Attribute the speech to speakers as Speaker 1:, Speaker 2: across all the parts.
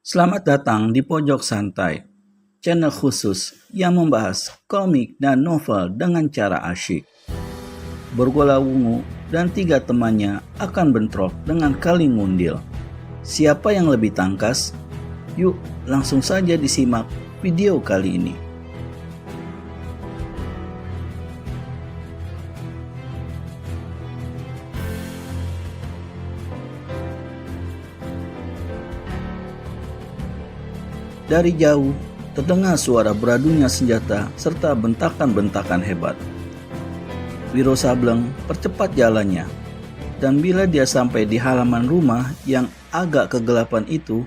Speaker 1: Selamat datang di Pojok Santai, channel khusus yang membahas komik dan novel dengan cara asyik. Bergola Wungu dan 3 temannya akan bentrok dengan Kali Ngundil. Siapa yang lebih tangkas? Yuk langsung saja disimak video kali ini. Dari jauh, terdengar suara beradunya senjata serta bentakan-bentakan hebat. Wiro Sableng percepat jalannya, dan bila dia sampai di halaman rumah yang agak kegelapan itu,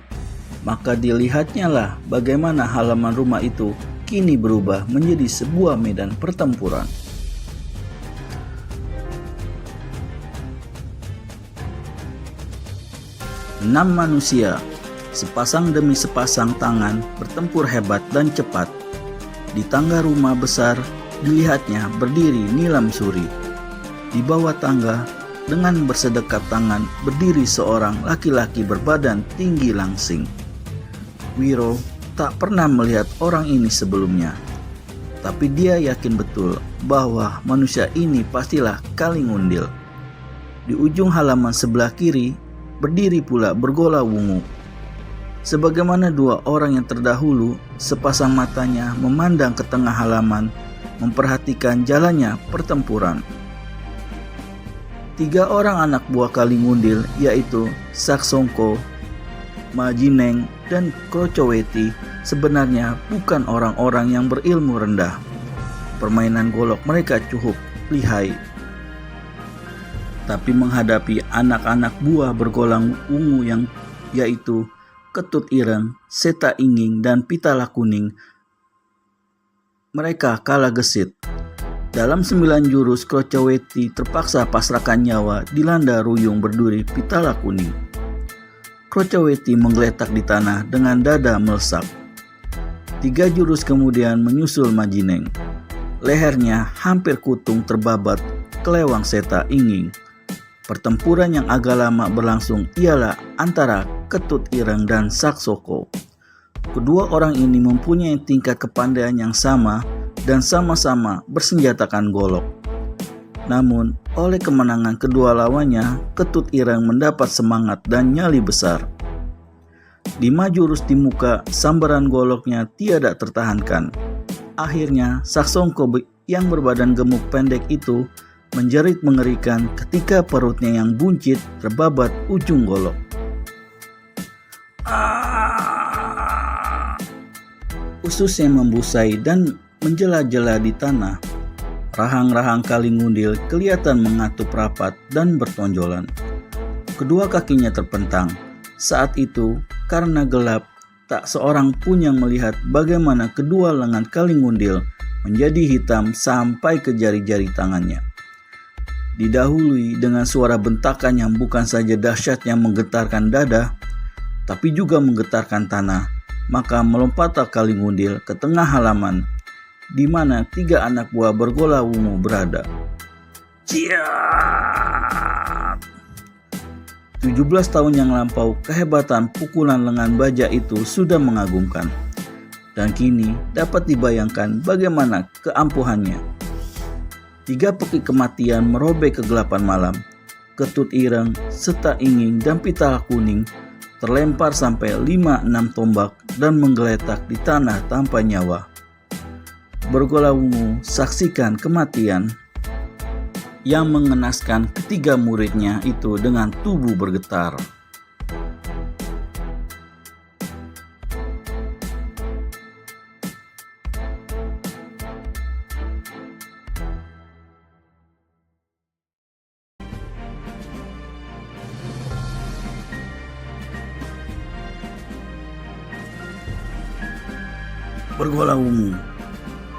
Speaker 1: maka dilihatnya lah bagaimana halaman rumah itu kini berubah menjadi sebuah medan pertempuran. Enam manusia, sepasang demi sepasang tangan, bertempur hebat dan cepat. Di tangga rumah besar dilihatnya berdiri Nilam Suri. Di bawah tangga dengan bersedekap tangan berdiri seorang laki-laki berbadan tinggi langsing. Wiro tak pernah melihat orang ini sebelumnya, tapi dia yakin betul bahwa manusia ini pastilah Kali Ngundil. Di ujung halaman sebelah kiri berdiri pula Bergola Wungu. Sebagaimana 2 orang yang terdahulu, sepasang matanya memandang ke tengah halaman, memperhatikan jalannya pertempuran. 3 orang anak buah Kali Ngundil, yaitu Saksongko, Majineng, dan Krocoweti, sebenarnya bukan orang-orang yang berilmu rendah. Permainan golok mereka cukup lihai. Tapi menghadapi anak-anak buah Bergola Wungu yang yaitu Ketut Ireng, Seta Inging, dan Pitala Kuning, mereka kalah gesit. Dalam 9 jurus, Krocoweti terpaksa pasrahkan nyawa dilanda ruyung berduri Pitala Kuning. Krocoweti menggeletak di tanah dengan dada melesak. 3 jurus kemudian menyusul Majineng. Lehernya hampir kutung terbabat kelewang Seta Inging. Pertempuran yang agak lama berlangsung ialah antara Ketut Ireng dan Saksoko. Kedua orang ini mempunyai tingkat kepandaian yang sama dan sama-sama bersenjatakan golok. Namun, oleh kemenangan kedua lawannya, Ketut Ireng mendapat semangat dan nyali besar. 5 jurus di muka, sambaran goloknya tiada tertahankan. Akhirnya, Saksongko yang berbadan gemuk pendek itu menjerit mengerikan ketika perutnya yang buncit terbabat ujung golok. Ususnya membusai dan menjela-jela di tanah. Rahang-rahang Kali Ngundil kelihatan mengatup rapat dan bertonjolan. Kedua kakinya terpentang. Saat itu, karena gelap, tak seorang pun yang melihat bagaimana kedua lengan Kali Ngundil menjadi hitam sampai ke jari-jari tangannya. Didahului dengan suara bentakan yang bukan saja dahsyatnya menggetarkan dada, tapi juga menggetarkan tanah, maka melompatlah Kali Ngundil ke tengah halaman, di mana 3 anak buah Bergola Wungu berada. Ciat! 17 tahun yang lampau, kehebatan pukulan lengan baja itu sudah mengagumkan, dan kini dapat dibayangkan bagaimana keampuhannya. 3 peki kematian merobek kegelapan malam. Ketut Ireng, Seta Inging, dan Pitala Kuning terlempar sampai 5-6 tombak dan menggeletak di tanah tanpa nyawa. Bergola Wungu saksikan kematian yang mengenaskan ketiga muridnya itu dengan tubuh bergetar. Bergola Wungu,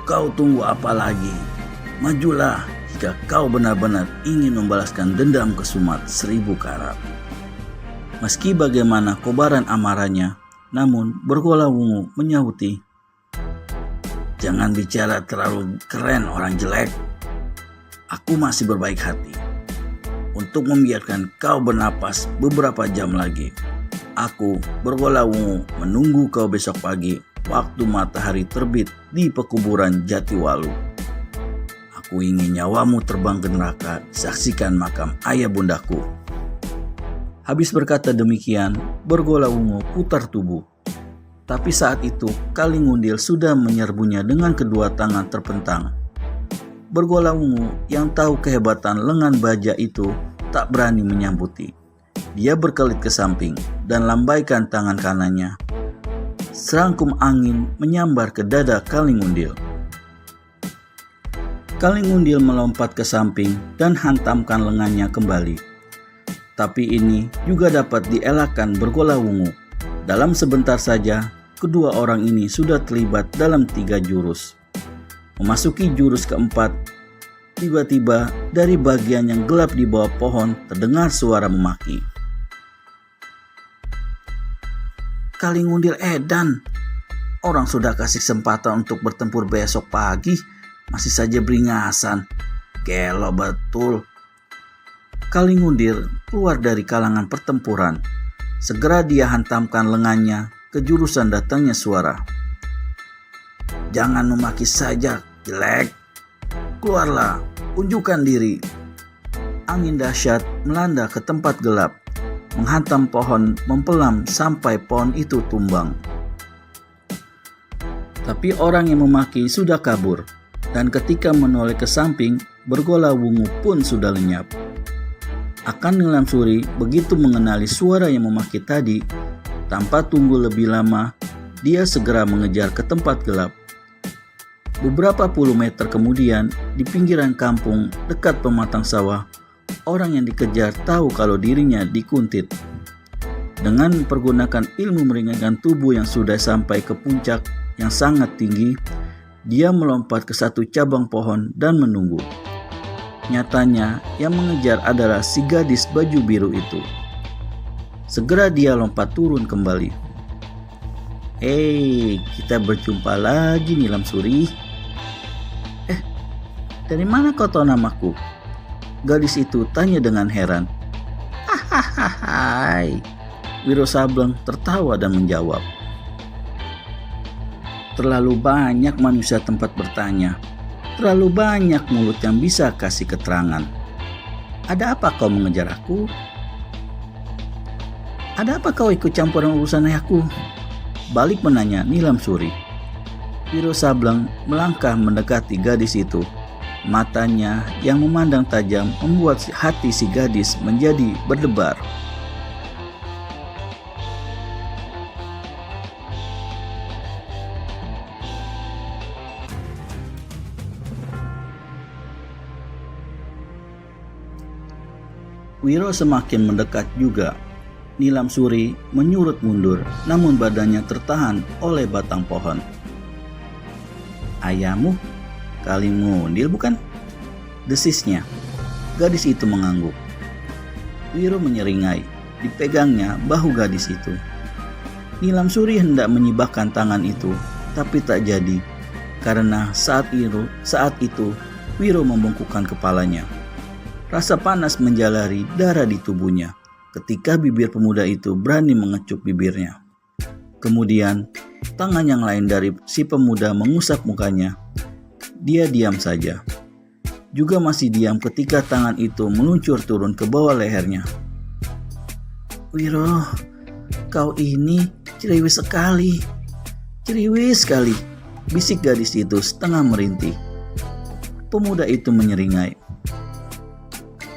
Speaker 1: kau tunggu apa lagi? Majulah jika kau benar-benar ingin membalaskan dendam kesumat 1000 karat. Meski bagaimana kobaran amarahnya, namun Bergola Wungu menyahuti, "Jangan bicara terlalu keren orang jelek. Aku masih berbaik hati untuk membiarkan kau bernapas beberapa jam lagi. Aku bergola-wungu menunggu kau besok pagi waktu matahari terbit di pekuburan Jatiwalu. Aku ingin nyawamu terbang ke neraka, saksikan makam ayah bundaku. Habis berkata demikian, bergola-wungu putar tubuh. Tapi saat itu Kalingundil sudah menyerbunya dengan kedua tangan terpentang. Bergola-wungu yang tahu kehebatan lengan baja itu tak berani menyambuti. Dia berkelit ke samping dan lambaikan tangan kanannya. Serangkum angin menyambar ke dada Kalingundil. Kalingundil melompat ke samping dan hantamkan lengannya kembali. Tapi ini juga dapat dielakkan bergola-wungu. Dalam sebentar saja, kedua orang ini sudah terlibat dalam 3 jurus. Memasuki jurus keempat, tiba-tiba dari bagian yang gelap di bawah pohon terdengar suara memaki. Kalingundil edan, orang sudah kasih kesempatan untuk bertempur besok pagi, masih saja beringasan. Gelo betul. Kalingundil keluar dari kalangan pertempuran. Segera dia hantamkan lengannya ke jurusan datangnya suara. Jangan memaki saja, jelek. Keluarlah, unjukkan diri. Angin dahsyat melanda ke tempat gelap, menghantam pohon mempelam sampai pohon itu tumbang. Tapi orang yang memaki sudah kabur, dan ketika menoleh ke samping, bergola-wungu pun sudah lenyap. Akan Nilam Suri begitu mengenali suara yang memaki tadi, tanpa tunggu lebih lama, dia segera mengejar ke tempat gelap. Beberapa puluh meter kemudian, di pinggiran kampung dekat pematang sawah, orang yang dikejar tahu kalau dirinya dikuntit. Dengan mempergunakan ilmu meringankan tubuh yang sudah sampai ke puncak yang sangat tinggi, dia melompat ke satu cabang pohon dan menunggu. Nyatanya yang mengejar adalah si gadis baju biru itu. Segera dia lompat turun kembali. Hei, kita berjumpa lagi Nilam Suri. Dari mana kau tahu namaku? Gadis itu tanya dengan heran. Hahaha. Wiro Sableng tertawa dan menjawab. Terlalu banyak manusia tempat bertanya. Terlalu banyak mulut yang bisa kasih keterangan. Ada apa kau mengejar aku? Ada apa kau ikut campur urusan ayahku? Balik menanya Nilam Suri. Wiro Sableng melangkah mendekati gadis itu. Matanya yang memandang tajam membuat hati si gadis menjadi berdebar. Wiro semakin mendekat juga. Nilam Suri menyurut mundur, namun badannya tertahan oleh batang pohon. Ayahmu? Kalingundil bukan? Desisnya. Gadis itu mengangguk. Wiro menyeringai. Dipegangnya bahu gadis itu. Nilam Suri hendak menyibakkan tangan itu, tapi tak jadi. Karena saat itu Wiro membungkukkan kepalanya. Rasa panas menjalari darah di tubuhnya ketika bibir pemuda itu berani mengecup bibirnya. Kemudian tangan yang lain dari si pemuda mengusap mukanya. Dia diam saja. Juga masih diam ketika tangan itu meluncur turun ke bawah lehernya. Wiro, kau ini ceriwis sekali. Ceriwis sekali, bisik gadis itu setengah merintih. Pemuda itu menyeringai.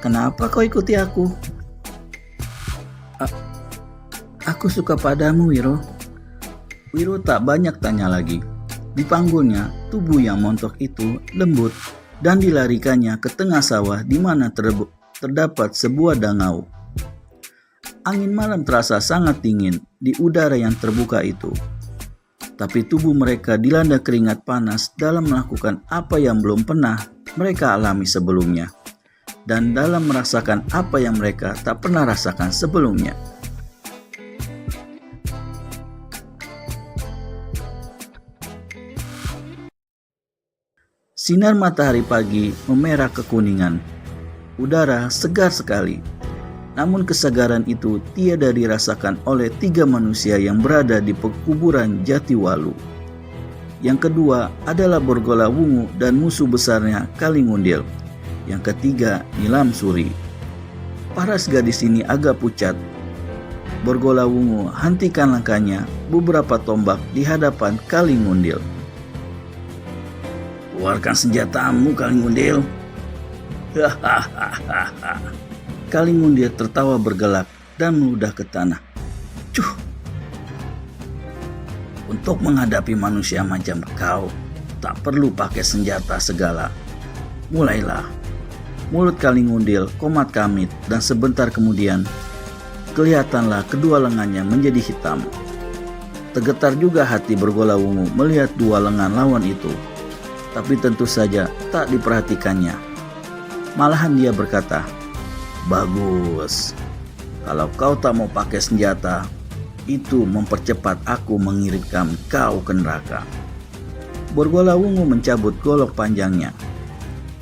Speaker 1: Kenapa kau ikuti aku? Aku suka padamu, Wiro. Wiro tak banyak tanya lagi. Dipanggulnya tubuh yang montok itu lembut dan dilarikannya ke tengah sawah di mana terdapat sebuah dangau. Angin malam terasa sangat dingin di udara yang terbuka itu. Tapi tubuh mereka dilanda keringat panas dalam melakukan apa yang belum pernah mereka alami sebelumnya. Dan dalam merasakan apa yang mereka tak pernah rasakan sebelumnya. Sinar matahari pagi memerah kekuningan. Udara segar sekali. Namun kesegaran itu tiada dirasakan oleh 3 manusia yang berada di pekuburan Jatiwalu. Yang kedua adalah Borgola Wungu dan musuh besarnya Kalingundil. Yang ketiga Nilam Suri. Paras gadis ini agak pucat. Borgola Wungu hentikan langkahnya beberapa tombak di hadapan Kalingundil. "Keluarkan senjatamu, Kalingundil." Hahaha. Kalingundil tertawa bergelak dan meludah ke tanah. "Cuh. Untuk menghadapi manusia macam kau, tak perlu pakai senjata segala. Mulailah." Mulut Kalingundil komat kamit dan sebentar kemudian kelihatanlah kedua lengannya menjadi hitam. Tergetar juga hati Borgola Wungu melihat 2 lengan lawan itu. Tapi tentu saja tak diperhatikannya. Malahan dia berkata, "Bagus. Kalau kau tak mau pakai senjata, itu mempercepat aku mengirimkan kau ke neraka." Borgola Wungu mencabut golok panjangnya.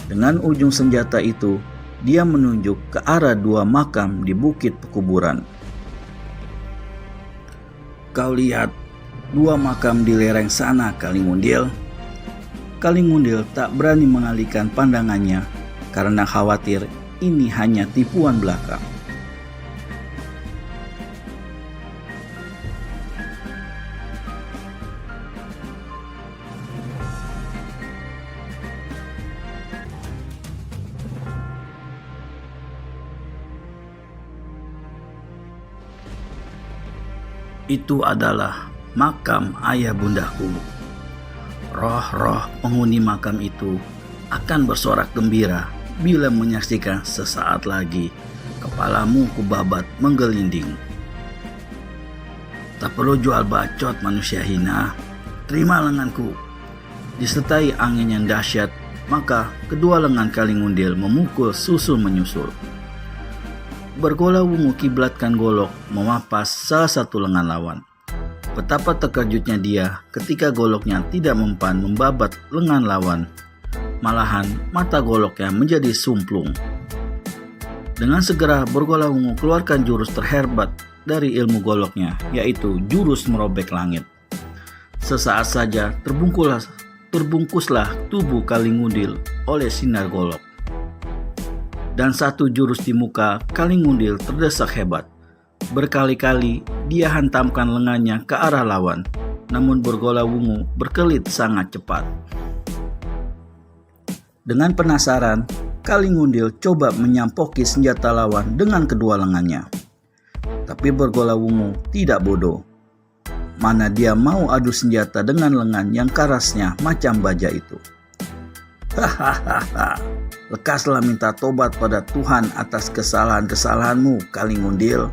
Speaker 1: Dengan ujung senjata itu, dia menunjuk ke arah 2 makam di bukit pekuburan. "Kau lihat 2 makam di lereng sana, Kalingundil." Kalingundil tak berani mengalihkan pandangannya karena khawatir ini hanya tipuan belaka. Itu adalah makam ayah bundaku. Roh-roh penghuni makam itu akan bersorak gembira bila menyaksikan sesaat lagi kepalamu kubabat menggelinding. Tak perlu jual bacot, manusia hina. Terima lenganku. Disertai angin yang dahsyat, maka kedua lengan Kalingundil memukul susul menyusul. Borgola Wungu kiblatkan golok memapas salah satu lengan lawan. Betapa terkejutnya dia ketika goloknya tidak mempan membabat lengan lawan. Malahan mata goloknya menjadi sumplung. Dengan segera Borgola Wungu keluarkan jurus terhebat dari ilmu goloknya, yaitu jurus merobek langit. Sesaat saja terbungkuslah tubuh Kalingundil oleh sinar golok. Dan satu jurus di muka Kalingundil terdesak hebat. Berkali-kali dia hantamkan lengannya ke arah lawan, namun Borgola Wungu berkelit sangat cepat. Dengan penasaran, Kalingundil coba menyampoki senjata lawan dengan kedua lengannya. Tapi Borgola Wungu tidak bodoh. Mana dia mau adu senjata dengan lengan yang kerasnya macam baja itu. Hahaha. Lekaslah minta tobat pada Tuhan atas kesalahan-kesalahanmu, Kalingundil.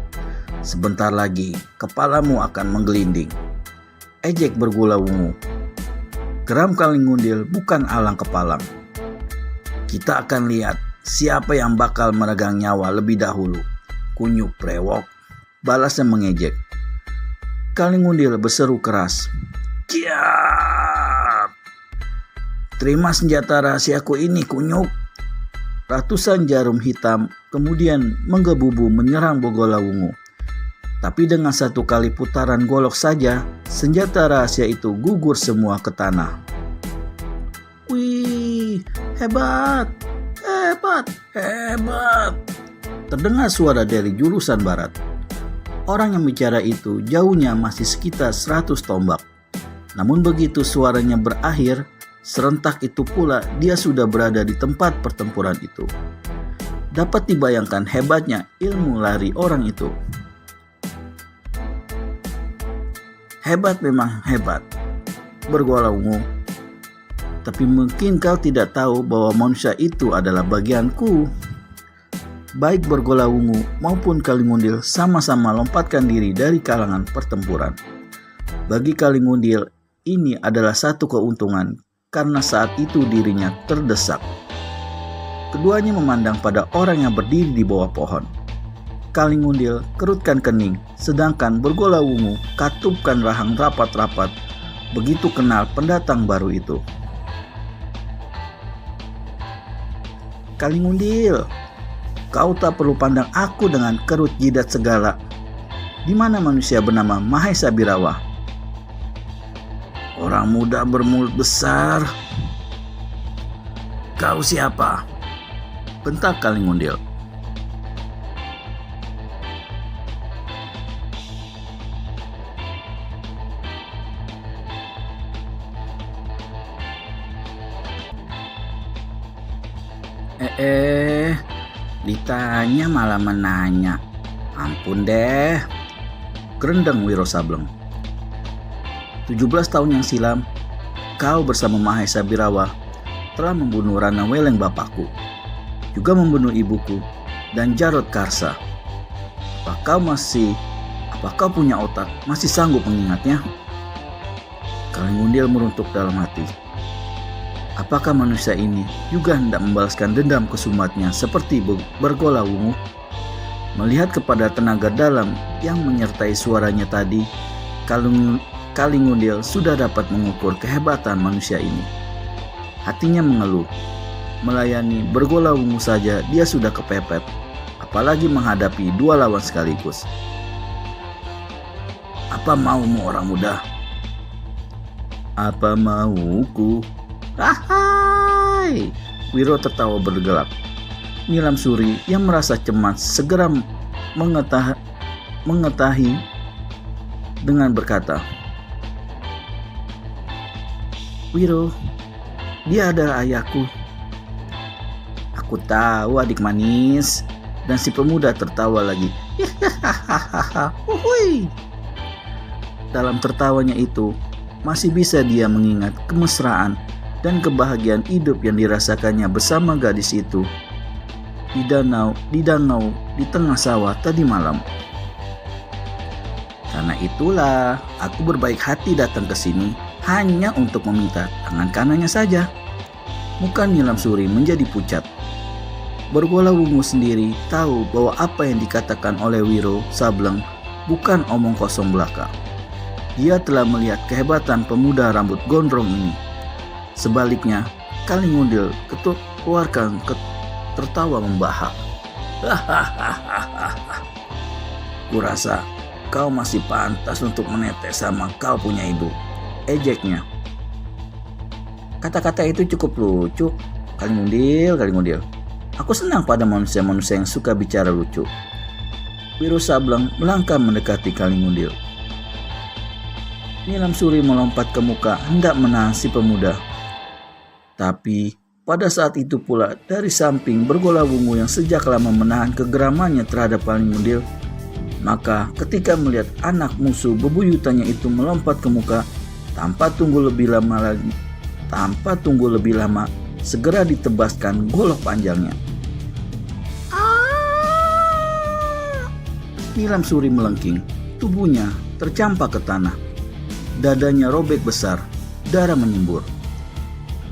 Speaker 1: Sebentar lagi kepalamu akan menggelinding. Ejek Borgola Wungu. Geram Kalingundil bukan alang kepalang. Kita akan lihat siapa yang bakal meregang nyawa lebih dahulu. Kunyuk brewok, balasnya mengejek. Kalingundil berseru keras. Kiat! Terima senjata rahasiaku ini, kunyuk. Ratusan jarum hitam kemudian menggebubu menyerang Borgola Wungu. Tapi dengan satu kali putaran golok saja, senjata rahasia itu gugur semua ke tanah. Wih, hebat, hebat, hebat. Terdengar suara dari jurusan barat. Orang yang bicara itu jauhnya masih sekitar 100 tombak. Namun begitu suaranya berakhir, serentak itu pula dia sudah berada di tempat pertempuran itu. Dapat dibayangkan hebatnya ilmu lari orang itu. Hebat memang hebat, Borgola Wungu. Tapi mungkin kau tidak tahu bahwa manusia itu adalah bagianku. Baik Borgola Wungu maupun Kalingundil sama-sama lompatkan diri dari kalangan pertempuran. Bagi Kalingundil, ini adalah satu keuntungan karena saat itu dirinya terdesak. Keduanya memandang pada orang yang berdiri di bawah pohon. Kalingundil kerutkan kening, sedangkan Borgola Wungu katupkan rahang rapat-rapat. Begitu kenal pendatang baru itu. Kalingundil, Kau tak perlu pandang aku dengan kerut jidat segala. Di mana manusia bernama Mahesa Birawa? Orang muda bermulut besar. Kau siapa? Bentak Kalingundil. Ditanya malah menanya. Ampun deh, gerendeng Wiro Sableng. 17 tahun yang silam, kau bersama Mahesa Birawa telah membunuh Rana Weleng bapakku, juga membunuh ibuku dan Jarod Karsa. Apa kau punya otak masih sanggup mengingatnya? Kalingundil meruntuk dalam hati. Apakah manusia ini juga hendak membalaskan dendam kesumatnya seperti Bergola Wungu? Melihat kepada tenaga dalam yang menyertai suaranya tadi, Kalingundil sudah dapat mengukur kehebatan manusia ini. Hatinya mengeluh. Melayani Bergola Wungu saja dia sudah kepepet, apalagi menghadapi dua lawan sekaligus. Apa maumu orang muda? Apa mauku? Hai! Wiro tertawa bergelak. Nilam Suri yang merasa cemas segera mengetahui dengan berkata, Wiro, dia adalah ayahku. Aku tahu adik manis. Dan si pemuda tertawa lagi. Dalam tertawanya itu masih bisa dia mengingat kemesraan dan kebahagiaan hidup yang dirasakannya bersama gadis itu di danau di tengah sawah tadi malam. Karena itulah aku berbaik hati datang ke sini hanya untuk meminta tangan kanannya saja. Muka Nilam Suri menjadi pucat. Bergola Wungu sendiri tahu bahwa apa yang dikatakan oleh Wiro Sableng bukan omong kosong belaka. Dia telah melihat kehebatan pemuda rambut gondrong ini. Sebaliknya, Kalingundil keluarkan tertawa membahak. Kurasa kau masih pantas untuk menetes sama kau punya ibu, ejeknya. Kata-kata itu cukup lucu. Kalingundil. Aku senang pada manusia-manusia yang suka bicara lucu. Wiro Sableng melangkah mendekati Kalingundil. Nilam Suri melompat ke muka hendak menahan si pemuda. Tapi pada saat itu pula dari samping Bergola Wungu yang sejak lama menahan kegeramannya terhadap Kalingundil. Maka ketika melihat anak musuh bebuyutannya itu melompat ke muka tanpa tunggu lebih lama, segera ditebaskan golok panjangnya. Nilam Suri melengking, tubuhnya tercampak ke tanah. Dadanya robek besar, darah menyembur.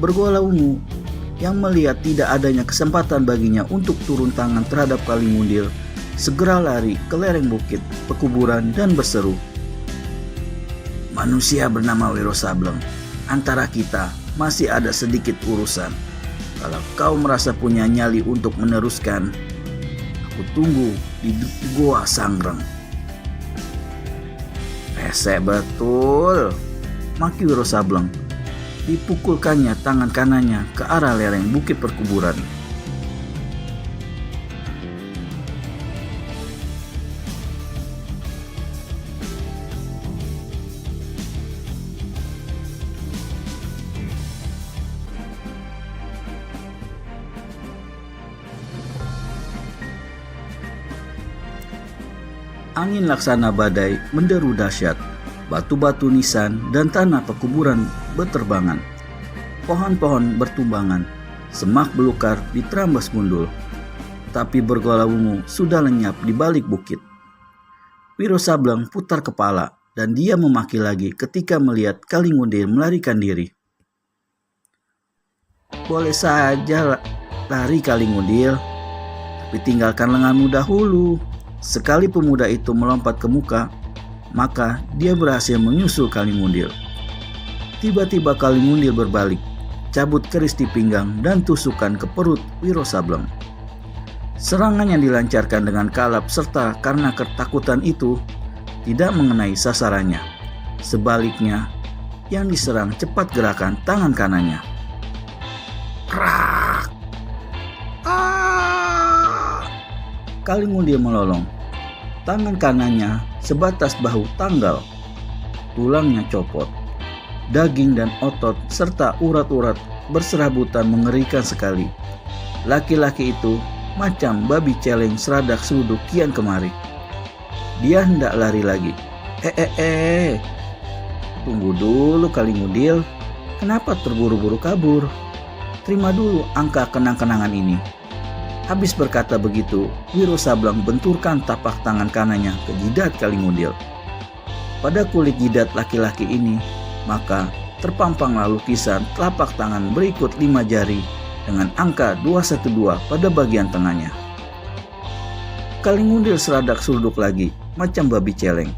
Speaker 1: Bergola Wungu yang melihat tidak adanya kesempatan baginya untuk turun tangan terhadap Kalingundil, segera lari ke lereng bukit pekuburan dan berseru, manusia bernama Wiro Sableng, antara kita masih ada sedikit urusan. Kalau kau merasa punya nyali untuk meneruskan, aku tunggu di Goa Sangreng. Rese betul, maki Wiro Sableng. Dipukulkannya tangan kanannya ke arah lereng bukit perkuburan. Angin laksana badai menderu dahsyat. Batu-batu nisan dan tanah pekuburan berterbangan. Pohon-pohon bertumbangan. Semak belukar diterambas gundul. Tapi Bergola Wungu sudah lenyap di balik bukit. Wiro Sableng putar kepala dan dia memaki lagi ketika melihat Kalingundil melarikan diri. Boleh saja lari Kalingundil, tapi tinggalkan lenganmu dahulu. Sekali pemuda itu melompat ke muka, maka dia berhasil menyusul Kalingundil. Tiba-tiba Kalingundil berbalik, cabut keris di pinggang dan tusukan ke perut Wiro Sableng. Serangan yang dilancarkan dengan kalap serta karena ketakutan itu tidak mengenai sasarannya. Sebaliknya, yang diserang cepat gerakan tangan kanannya. Krak! Kalingundil melolong. Tangan kanannya sebatas bahu tanggal. Tulangnya copot. Daging dan otot serta urat-urat berserabutan mengerikan sekali. Laki-laki itu macam babi celeng seradak seruduk kian kemari. Dia hendak lari lagi. Tunggu dulu Kalingundil. Kenapa terburu-buru kabur? Terima dulu angka kenang-kenangan ini. Habis berkata begitu, Wiro Sableng benturkan tapak tangan kanannya ke jidat Kalingundil. Pada kulit jidat laki-laki ini, maka terpampanglah lukisan telapak tangan berikut 5 jari dengan angka 212 pada bagian tengahnya. Kalingundil seradak seruduk lagi, macam babi celeng.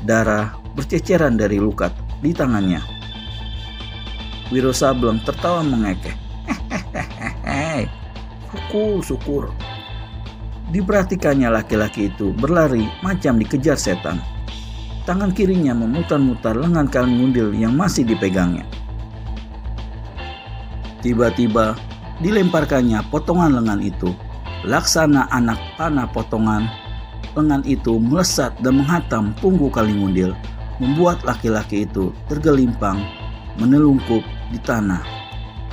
Speaker 1: Darah berceceran dari luka di tangannya. Wiro Sableng tertawa mengekeh. Syukur. Diperhatikannya laki-laki itu berlari macam dikejar setan. Tangan kirinya memutar-mutar lengan Kalingundil yang masih dipegangnya. Tiba-tiba dilemparkannya potongan lengan itu. Laksana anak panah potongan, lengan itu melesat dan menghantam punggung Kalingundil, membuat laki-laki itu tergelimpang, menelungkup di tanah.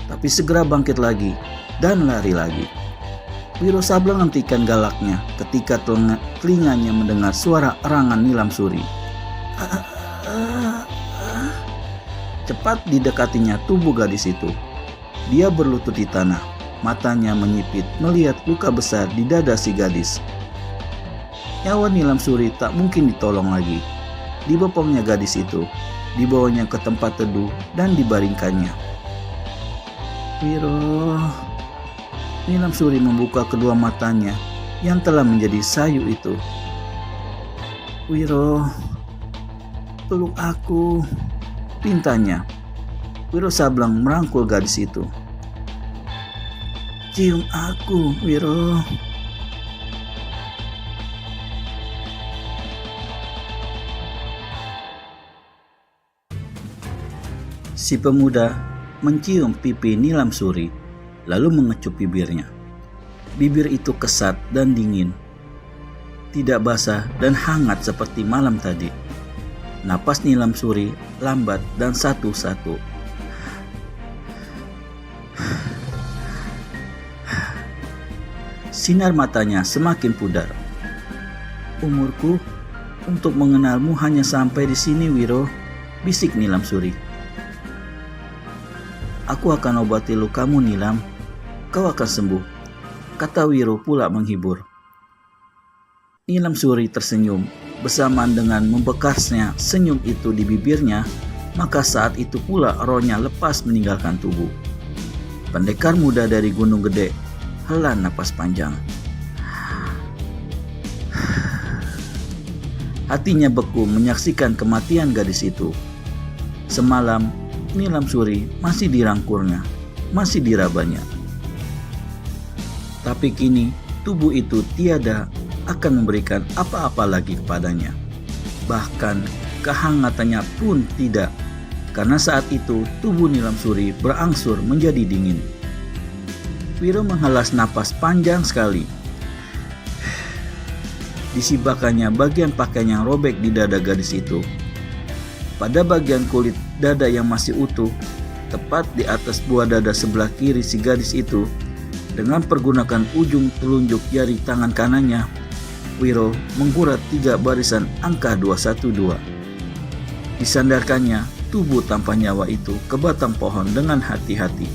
Speaker 1: Tapi segera bangkit lagi dan lari lagi. Wiro Sableng hentikan galaknya ketika telinganya mendengar suara erangan Nilam Suri. Cepat didekatinya tubuh gadis itu. Dia berlutut di tanah, matanya menyipit melihat luka besar di dada si gadis. Nyawa Nilam Suri tak mungkin ditolong lagi. Dibopongnya gadis itu, dibawanya ke tempat teduh dan dibaringkannya. Wiro. Nilam Suri membuka kedua matanya yang telah menjadi sayu itu. Wiro, peluk aku, pintanya. Wiro Sableng merangkul gadis itu. Cium aku, Wiro. Si pemuda mencium pipi Nilam Suri, lalu mengecup bibirnya. Bibir itu kesat dan dingin, tidak basah dan hangat seperti malam tadi. Napas Nilam Suri lambat dan satu-satu. Sinar matanya semakin pudar. Umurku untuk mengenalmu hanya sampai di sini, Wiro, bisik Nilam Suri. Aku akan obati lukamu, Nilam. Kau akan sembuh, kata Wiro pula menghibur. Nilam Suri tersenyum, bersamaan dengan membekasnya senyum itu di bibirnya, maka saat itu pula rohnya lepas meninggalkan tubuh. Pendekar muda dari Gunung Gede hela napas panjang. Hatinya beku menyaksikan kematian gadis itu. Semalam Nilam Suri masih dirangkurnya, masih dirabanya. Tapi kini tubuh itu tiada akan memberikan apa-apa lagi kepadanya. Bahkan kehangatannya pun tidak, karena saat itu tubuh Nilam Suri berangsur menjadi dingin. Wiro menghelas napas panjang sekali. Disibakannya bagian pakaian yang robek di dada gadis itu. Pada bagian kulit dada yang masih utuh, tepat di atas buah dada sebelah kiri si gadis itu, dengan pergunakan ujung telunjuk jari tangan kanannya, Wiro menggurat 3 barisan angka 212. Disandarkannya tubuh tanpa nyawa itu ke batang pohon dengan hati-hati.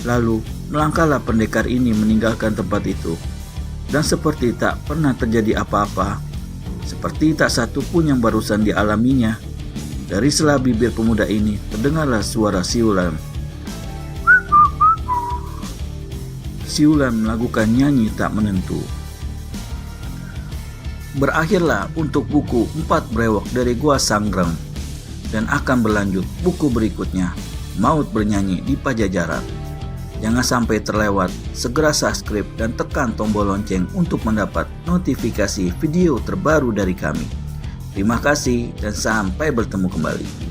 Speaker 1: Lalu melangkahlah pendekar ini meninggalkan tempat itu. Dan seperti tak pernah terjadi apa-apa, seperti tak satu pun yang barusan dialaminya, dari sela bibir pemuda ini terdengarlah suara siulan. Siulan melakukan nyanyi tak menentu. Berakhirlah untuk buku 4 brewok dari Gua Sanggreng, dan akan berlanjut buku berikutnya, Maut Bernyanyi di Pajajaran. Jangan sampai terlewat, segera subscribe dan tekan tombol lonceng untuk mendapat notifikasi video terbaru dari kami. Terima kasih dan sampai bertemu kembali.